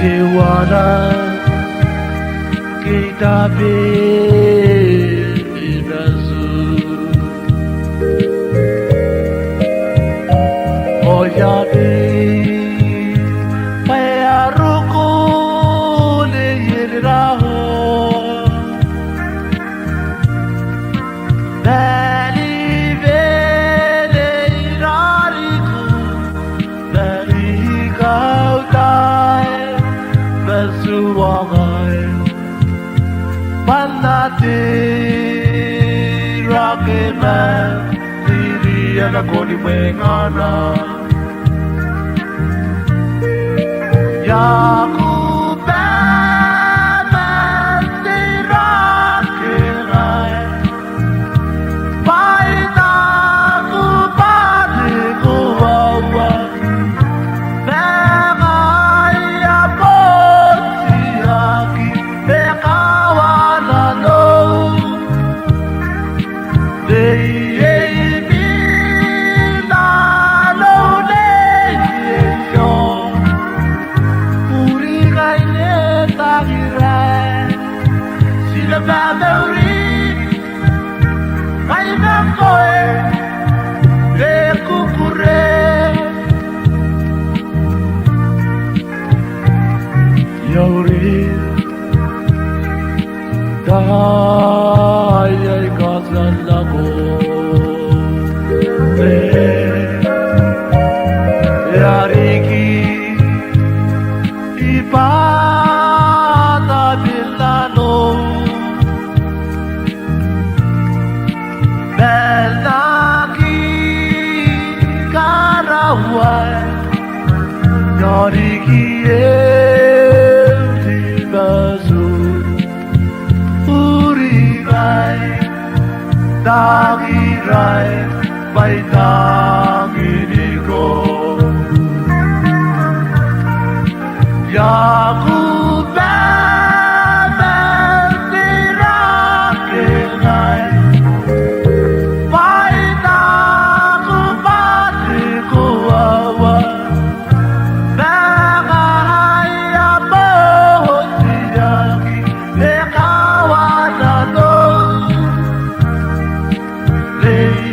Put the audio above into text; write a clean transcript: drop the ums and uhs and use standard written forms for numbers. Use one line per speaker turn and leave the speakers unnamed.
Kewana Kitabe Ibazu Oyabe Payaruku Le Yiraho Bali Vele Irariku Bali Kautai Basuwagai Manati Rakena Diri Anakoni Mengana Yaku Bama Rakena Paita Kupati Kuwawa Mengaya Potiaki Mekawana no Dayay kazalago Yariki Ipada Bilano Belaki Karawai Yariki Tibazu Urigai Dagirai Baitagiriko Yaku Bama Dirakenai Baitaku Batikuwawa Nangahaya Mohotiyaki Ekawana no Lei